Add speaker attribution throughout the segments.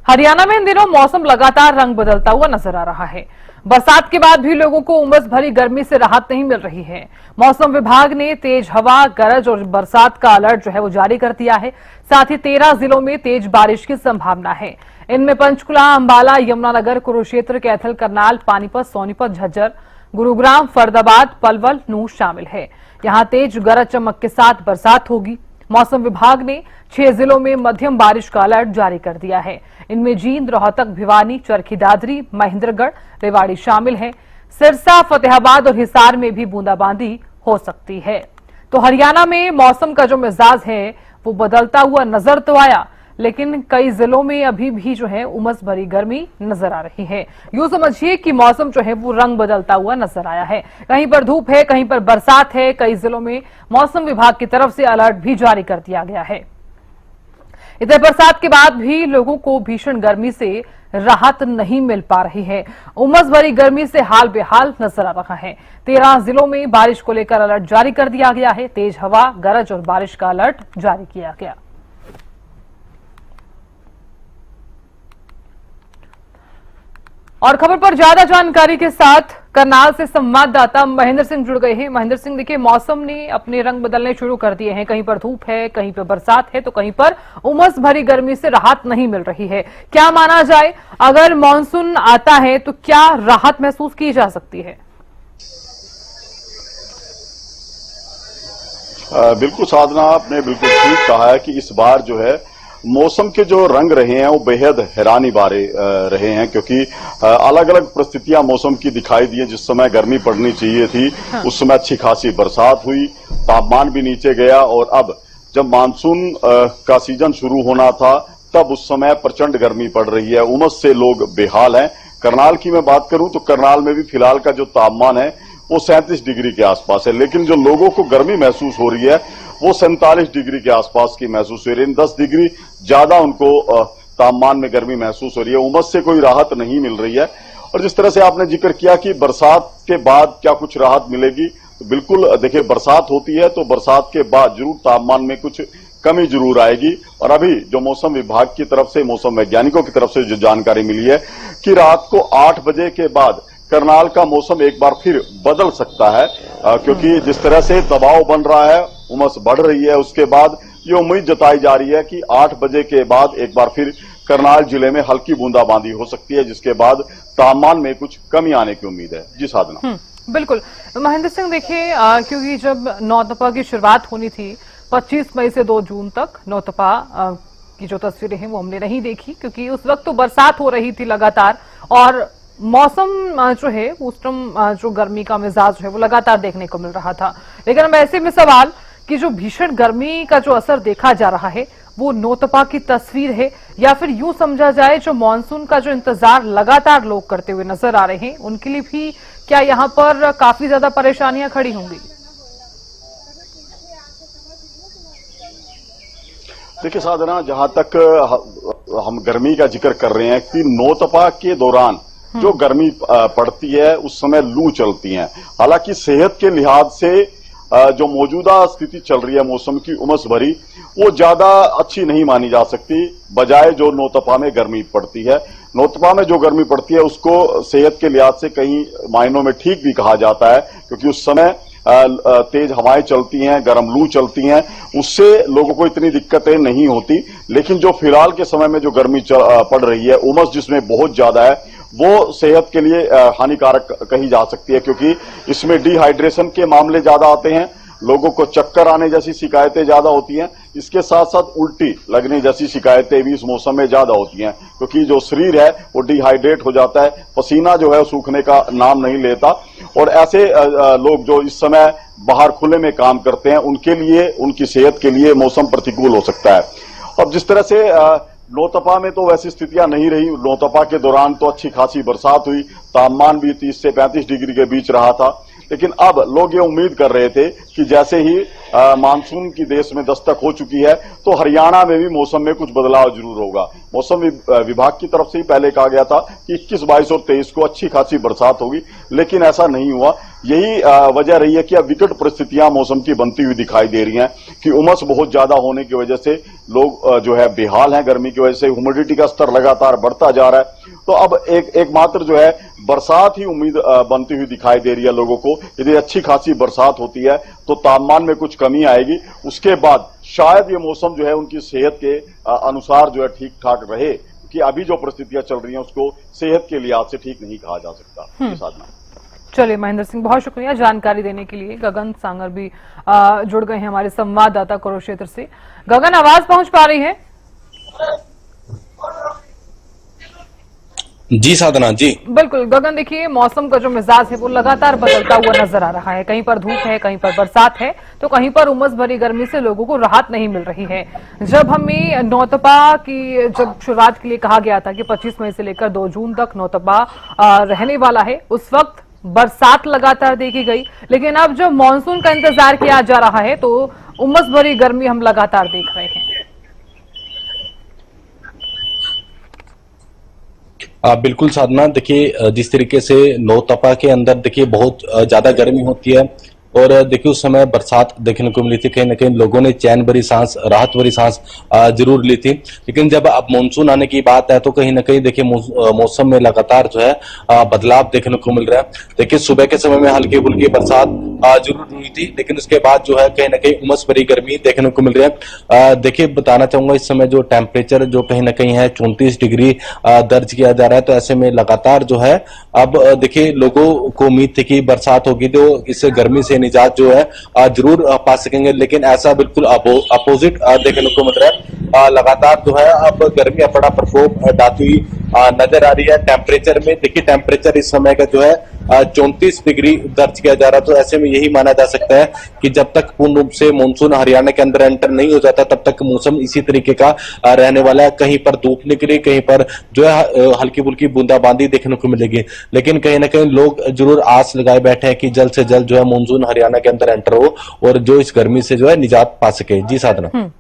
Speaker 1: हरियाणा में इन दिनों मौसम लगातार रंग बदलता हुआ नजर आ रहा है। बरसात के बाद भी लोगों को उमस भरी गर्मी से राहत नहीं मिल रही है। मौसम विभाग ने तेज हवा, गरज और बरसात का अलर्ट जो है वो जारी कर दिया है। साथ ही 13 जिलों में तेज बारिश की संभावना है। इनमें पंचकुला, अंबाला, यमुनानगर, कुरुक्षेत्र, कैथल, करनाल, पानीपत, सोनीपत, झज्जर, गुरुग्राम, फरीदाबाद, पलवल, नूह शामिल है। यहां तेज गरज चमक के साथ बरसात होगी। मौसम विभाग ने 6 जिलों में मध्यम बारिश का अलर्ट जारी कर दिया है। इनमें जींद, रोहतक, भिवानी, चरखी दादरी, महेंद्रगढ़, रेवाड़ी शामिल है। सिरसा, फतेहाबाद और हिसार में भी बूंदाबांदी हो सकती है। तो हरियाणा में मौसम का जो मिजाज है वो बदलता हुआ नजर तो आया, लेकिन कई जिलों में अभी भी जो है उमस भरी गर्मी नजर आ रही है। यूं समझिए कि मौसम जो है वो रंग बदलता हुआ नजर आया है। कहीं पर धूप है, कहीं पर बरसात है। कई जिलों में मौसम विभाग की तरफ से अलर्ट भी जारी कर दिया गया है। इधर बरसात के बाद भी लोगों को भीषण गर्मी से राहत नहीं मिल पा रही है। उमस भरी गर्मी से हाल बेहाल नजर आ रहा है। 13 जिलों में बारिश को लेकर अलर्ट जारी कर दिया गया है। तेज हवा, गरज और बारिश का अलर्ट जारी किया गया। और खबर पर ज्यादा जानकारी के साथ करनाल से संवाददाता महेंद्र सिंह जुड़ गए हैं। महेंद्र सिंह, देखिए मौसम ने अपने रंग बदलने शुरू कर दिए हैं। कहीं पर धूप है, कहीं पर बरसात है, तो कहीं पर उमस भरी गर्मी से राहत नहीं मिल रही है। क्या माना जाए, अगर मानसून आता है तो क्या राहत महसूस की जा सकती है?
Speaker 2: बिल्कुल साधना, आपने बिल्कुल ठीक कहा है कि इस बार जो है मौसम के जो रंग रहे हैं वो बेहद हैरानी बारे रहे हैं, क्योंकि अलग अलग परिस्थितियां मौसम की दिखाई दी है। जिस समय गर्मी पड़नी चाहिए थी उस समय अच्छी खासी बरसात हुई, तापमान भी नीचे गया, और अब जब मानसून का सीजन शुरू होना था तब उस समय प्रचंड गर्मी पड़ रही है। उमस से लोग बेहाल हैं। करनाल की मैं बात करूं तो करनाल में भी फिलहाल का जो तापमान है वो 37 डिग्री के आसपास है, लेकिन जो लोगों को गर्मी महसूस हो रही है वो 47 डिग्री के आसपास की महसूस हो रही है। 10 डिग्री ज्यादा उनको तापमान में गर्मी महसूस हो रही है। उमस से कोई राहत नहीं मिल रही है। और जिस तरह से आपने जिक्र किया कि बरसात के बाद क्या कुछ राहत मिलेगी, तो बिल्कुल देखिए, बरसात होती है तो बरसात के बाद जरूर तापमान में कुछ कमी जरूर आएगी। और अभी जो मौसम विभाग की तरफ से, मौसम वैज्ञानिकों की तरफ से जो जानकारी मिली है कि रात को 8 बजे के बाद करनाल का मौसम एक बार फिर बदल सकता है, क्योंकि जिस तरह से दबाव बन रहा है, उमस बढ़ रही है, उसके बाद ये उम्मीद जताई जा रही है कि 8 बजे के बाद एक बार फिर करनाल जिले में हल्की बूंदाबांदी हो सकती है, जिसके बाद तापमान में कुछ कमी आने की उम्मीद है। जी साधना।
Speaker 1: बिल्कुल महेंद्र सिंह, देखिए क्योंकि जब नौतपा की शुरुआत होनी थी 25 मई से 2 जून तक, नौतपा की जो तस्वीरें हैं वो हमने नहीं देखी, क्योंकि उस वक्त तो बरसात हो रही थी लगातार और मौसम जो है उस टाइम जो गर्मी का मिजाज है वो लगातार देखने को मिल रहा था। लेकिन अब ऐसे में सवाल कि जो भीषण गर्मी का जो असर देखा जा रहा है वो नौतपा की तस्वीर है, या फिर यूं समझा जाए जो मानसून का जो इंतजार लगातार लोग करते हुए नजर आ रहे हैं उनके लिए भी क्या यहाँ पर काफी ज्यादा परेशानियां खड़ी होंगी?
Speaker 2: देखिए साधना, जहां तक हम गर्मी का जिक्र कर रहे हैं कि नौतपा के दौरान जो गर्मी पड़ती है उस समय लू चलती है। हालांकि सेहत के लिहाज से जो मौजूदा स्थिति चल रही है मौसम की उमस भरी, वो ज्यादा अच्छी नहीं मानी जा सकती, बजाय जो नौतपा में गर्मी पड़ती है। नौतपा में जो गर्मी पड़ती है उसको सेहत के लिहाज से कई मायनों में ठीक भी कहा जाता है, क्योंकि उस समय तेज हवाएं चलती हैं, गर्म लू चलती हैं, उससे लोगों को इतनी दिक्कतें नहीं होती। लेकिन जो फिलहाल के समय में जो गर्मी पड़ रही है, उमस जिसमें बहुत ज्यादा है, वो सेहत के लिए हानिकारक कही जा सकती है, क्योंकि इसमें डिहाइड्रेशन के मामले ज्यादा आते हैं, लोगों को चक्कर आने जैसी शिकायतें ज्यादा होती हैं। इसके साथ साथ उल्टी लगने जैसी शिकायतें भी इस मौसम में ज्यादा होती हैं, क्योंकि जो शरीर है वो डिहाइड्रेट हो जाता है, पसीना जो है सूखने का नाम नहीं लेता। और ऐसे लोग जो इस समय बाहर खुले में काम करते हैं उनके लिए, उनकी सेहत के लिए मौसम प्रतिकूल हो सकता है। अब जिस तरह से नौतपा में तो वैसी स्थितियां नहीं रही। नौतपा के दौरान तो अच्छी खासी बरसात हुई, तापमान भी 30 से 35 डिग्री के बीच रहा था। लेकिन अब लोग ये उम्मीद कर रहे थे कि जैसे ही मानसून की देश में दस्तक हो चुकी है तो हरियाणा में भी मौसम में कुछ बदलाव जरूर होगा। मौसम विभाग की तरफ से ही पहले कहा गया था कि 21, 22 और 23 को अच्छी खासी बरसात होगी, लेकिन ऐसा नहीं हुआ। यही वजह रही है कि अब विकट परिस्थितियां मौसम की बनती हुई दिखाई दे रही हैं कि उमस बहुत ज्यादा होने की वजह से लोग जो है बेहाल हैं, गर्मी की वजह से ह्यूमिडिटी का स्तर लगातार बढ़ता जा रहा है। तो अब एकमात्र जो है बरसात ही उम्मीद बनती हुई दिखाई दे रही है लोगों को। यदि अच्छी खासी बरसात होती है तो तापमान में कुछ कमी आएगी, उसके बाद शायद ये मौसम जो है उनकी सेहत के अनुसार जो है ठीक ठाक रहे, कि अभी जो परिस्थितियां चल रही हैं उसको सेहत के लिहाज से ठीक नहीं कहा जा सकता। साधना,
Speaker 1: चलिए महेंद्र सिंह, बहुत शुक्रिया जानकारी देने के लिए। गगन सांगर भी जुड़ गए हैं हमारे संवाददाता कुरुक्षेत्र से। गगन, आवाज पहुंच पा रही है?
Speaker 3: जी साधना जी,
Speaker 1: बिल्कुल गगन, देखिए मौसम का जो मिजाज है वो लगातार बदलता हुआ नजर आ रहा है। कहीं पर धूप है, कहीं पर बरसात है, तो कहीं पर उमस भरी गर्मी से लोगों को राहत नहीं मिल रही है। जब हमें नौतपा की जब शुरुआत के लिए कहा गया था कि 25 मई से लेकर 2 जून तक नौतपा रहने वाला है, उस वक्त बरसात लगातार देखी गई, लेकिन अब जब मानसून का इंतजार किया जा रहा है तो उमस भरी गर्मी हम लगातार देख रहे हैं।
Speaker 3: बिल्कुल साधना, देखिए जिस तरीके से नौतपा के अंदर देखिए बहुत ज्यादा गर्मी होती है और देखिए उस समय बरसात देखने को मिली थी, कहीं ना कहीं लोगों ने चैन भरी सांस, राहत भरी सांस जरूर ली थी। लेकिन जब अब मानसून आने की बात है तो कहीं ना कहीं देखिए मौसम में लगातार जो है बदलाव देखने को मिल रहा है। देखिए सुबह के समय में हल्की फुल्की बरसात जरूर हुई थी, लेकिन उसके बाद जो है कहीं ना कहीं उमस भरी गर्मी देखने को मिल रही है। देखिए बताना चाहूंगा, इस समय जो टेम्परेचर जो कहीं ना कहीं है 34 डिग्री दर्ज किया जा रहा है। तो ऐसे में लगातार जो है अब देखिए लोगों को उम्मीद थी कि बरसात होगी तो इससे गर्मी से निजात जो है जरूर पा सकेंगे, लेकिन ऐसा बिल्कुल अपोजिट देखने को मिल रहा है। लगातार जो है अब गर्मी अपना प्रकोप डालती हुई नजर आ रही है। टेम्परेचर में देखिए, टेम्परेचर इस समय का जो है 34 डिग्री दर्ज किया जा रहा है। तो ऐसे में यही माना जा सकता है कि जब तक पूर्ण रूप से मानसून हरियाणा के अंदर एंटर नहीं हो जाता तब तक मौसम इसी तरीके का रहने वाला है। कहीं पर धूप निकली, कहीं पर जो है हल्की फुल्की बूंदाबांदी देखने को मिलेगी, लेकिन कहीं ना कहीं लोग जरूर आस लगाए बैठे हैं कि जल्द से जल्द जो है मानसून हरियाणा के अंदर एंटर हो और जो इस गर्मी से जो है निजात पा सके। जी साधना,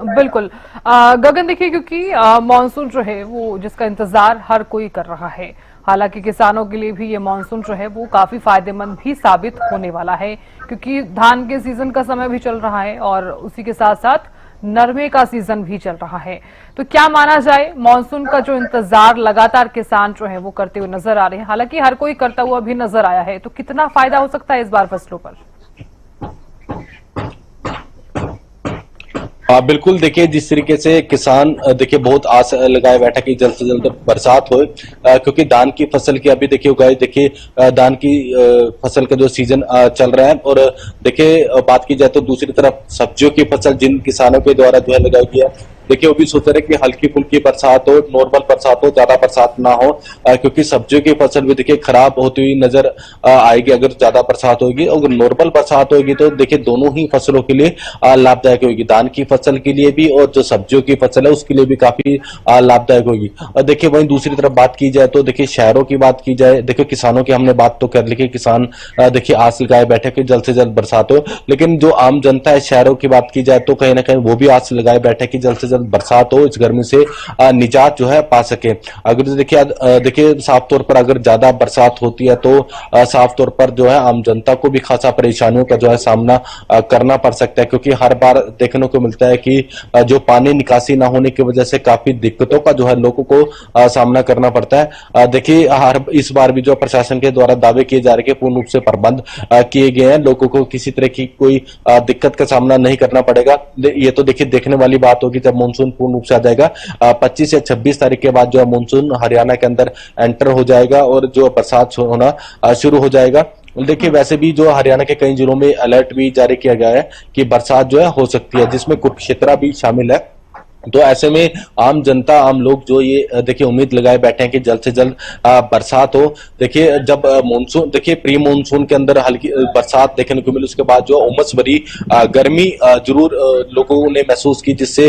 Speaker 1: बिल्कुल गगन, देखिए क्योंकि मानसून जो है वो जिसका इंतजार हर कोई कर रहा है, हालांकि किसानों के लिए भी ये मानसून जो है वो काफी फायदेमंद भी साबित होने वाला है, क्योंकि धान के सीजन का समय भी चल रहा है और उसी के साथ साथ नरमे का सीजन भी चल रहा है। तो क्या माना जाए, मानसून का जो इंतजार लगातार किसान जो है वो करते हुए नजर आ रहे हैं, हालांकि हर कोई करता हुआ भी नजर आया है, तो कितना फायदा हो सकता है इस बार फसलों पर?
Speaker 3: बिल्कुल, देखिए जिस तरीके से किसान देखिए बहुत आस लगाए बैठा कि जल्द से जल्द बरसात हो, क्योंकि धान की फसल की अभी देखिए उगाई, देखिए धान की फसल का जो सीजन चल रहा है। और देखिए बात की जाए तो दूसरी तरफ सब्जियों की फसल जिन किसानों के द्वारा जो है लगाई गई है, देखिए वो भी सोच रहे कि हल्की फुल्की बरसात हो, नॉर्मल बरसात हो, ज्यादा बरसात ना हो, क्योंकि सब्जियों की फसल भी देखिए खराब होती हुई नजर आएगी अगर ज्यादा बरसात होगी। और नॉर्मल बरसात होगी तो देखिए दोनों ही फसलों के लिए लाभदायक होगी, धान की फसल के लिए भी और जो सब्जियों की फसल है उसके लिए भी काफी लाभदायक होगी। और देखिए वहीं दूसरी तरफ बात की जाए तो देखिए शहरों की बात की जाए, देखिए किसानों की हमने बात तो कर ली कि किसान देखिए आस लगाए बैठे कि जल्द से जल्द बरसात हो, लेकिन जो आम जनता है शहरों की बात की जाए तो कहीं ना कहीं वो भी आस लगाए बैठे कि जल्द से बरसात हो, इस गर्मी से निजात जो है पा सके। अगर देखिए साफ तौर पर अगर ज्यादा बरसात होती है तो साफ तौर पर जो है आम जनता को भी खासा परेशानियों का जो है सामना करना पड़ सकता है, क्योंकि हर बार देखने को मिलता है कि जो पानी निकासी ना होने की वजह से काफी दिक्कतों का जो है लोगों को सामना करना पड़ता है। देखिए इस बार भी जो प्रशासन के द्वारा दावे किए जा रहे हैं पूर्ण रूप से प्रबंध किए गए हैं, लोगों को किसी तरह की कोई दिक्कत का सामना नहीं करना पड़ेगा। ये तो देखिए देखने वाली बात होगी जब मानसून पूर्ण रूप से आ जाएगा। 25 या 26 तारीख के बाद जो है मानसून हरियाणा के अंदर एंटर हो जाएगा और जो बरसात होना शुरू हो जाएगा। देखिए वैसे भी जो हरियाणा के कई जिलों में अलर्ट भी जारी किया गया है कि बरसात जो है हो सकती है, जिसमें कुरुक्षेत्र भी शामिल है। तो ऐसे में आम जनता, आम लोग जो ये देखिए उम्मीद लगाए बैठे हैं कि जल्द से जल्द बरसात हो। देखिए जब मानसून, देखिए प्री मानसून के अंदर हल्की बरसात देखने को मिली, उसके बाद जो उमस भरी गर्मी जरूर लोगों ने महसूस की, जिससे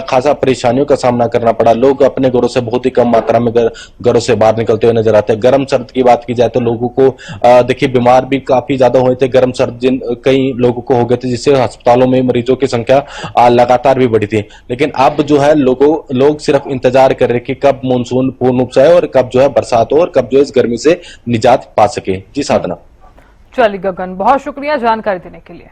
Speaker 3: खासा परेशानियों का सामना करना पड़ा। लोग अपने घरों से बहुत ही कम मात्रा में घरों से बाहर निकलते हुए नजर आते हैं। गर्म सर्द की बात की जाए तो लोगों को देखिए बीमार भी काफी ज्यादा हुए थे। गर्म सर्द कई लोगों को हो गए थे, जिससे अस्पतालों में मरीजों की संख्या लगातार भी बढ़ी थी। लेकिन अब जो है लोग सिर्फ इंतजार कर रहे कि कब मानसून पूर्ण रूप से आए और कब जो है बरसात हो और कब जो है इस गर्मी से निजात पा सके। जी साधना।
Speaker 1: चलिए गगन, बहुत शुक्रिया जानकारी देने के लिए।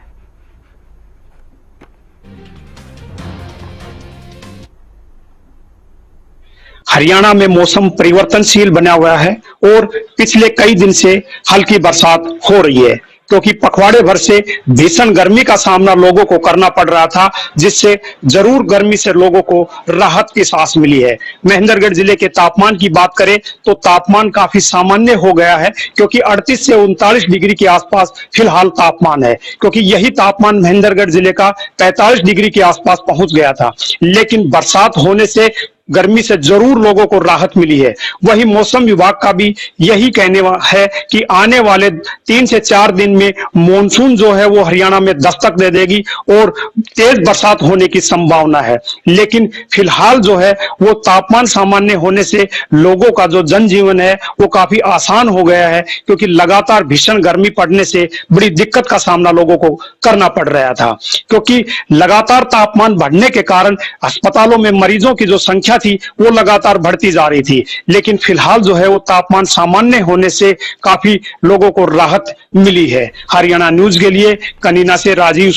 Speaker 4: हरियाणा में मौसम परिवर्तनशील बना हुआ है और पिछले कई दिन से हल्की बरसात हो रही है, क्योंकि पखवाड़े भर से भीषण गर्मी का सामना लोगों को करना पड़ रहा था, जिससे जरूर गर्मी से लोगों को राहत की सांस मिली है। महेंद्रगढ़ जिले के तापमान की बात करें तो तापमान काफी सामान्य हो गया है, क्योंकि 38 से 39 डिग्री के आसपास फिलहाल तापमान है, क्योंकि यही तापमान महेंद्रगढ़ जिले का 45 डिग्री के आसपास पहुंच गया था। लेकिन बरसात होने से गर्मी से जरूर लोगों को राहत मिली है। वही मौसम विभाग का भी यही कहने है कि आने वाले 3 से 4 दिन में मॉनसून जो है वो हरियाणा में दस्तक दे देगी और तेज बरसात होने की संभावना है। लेकिन फिलहाल जो है वो तापमान सामान्य होने से लोगों का जो जनजीवन है वो काफी आसान हो गया है, क्योंकि लगातार भीषण गर्मी पड़ने से बड़ी दिक्कत का सामना लोगों को करना पड़ रहा था, क्योंकि लगातार तापमान बढ़ने के कारण अस्पतालों में मरीजों की जो संख्या थी वो लगातार बढ़ती जा रही थी। लेकिन फिलहाल जो है वो तापमान सामान्य होने से काफी लोगों को राहत मिली है। हरियाणा न्यूज के लिए कनीना से राजीव।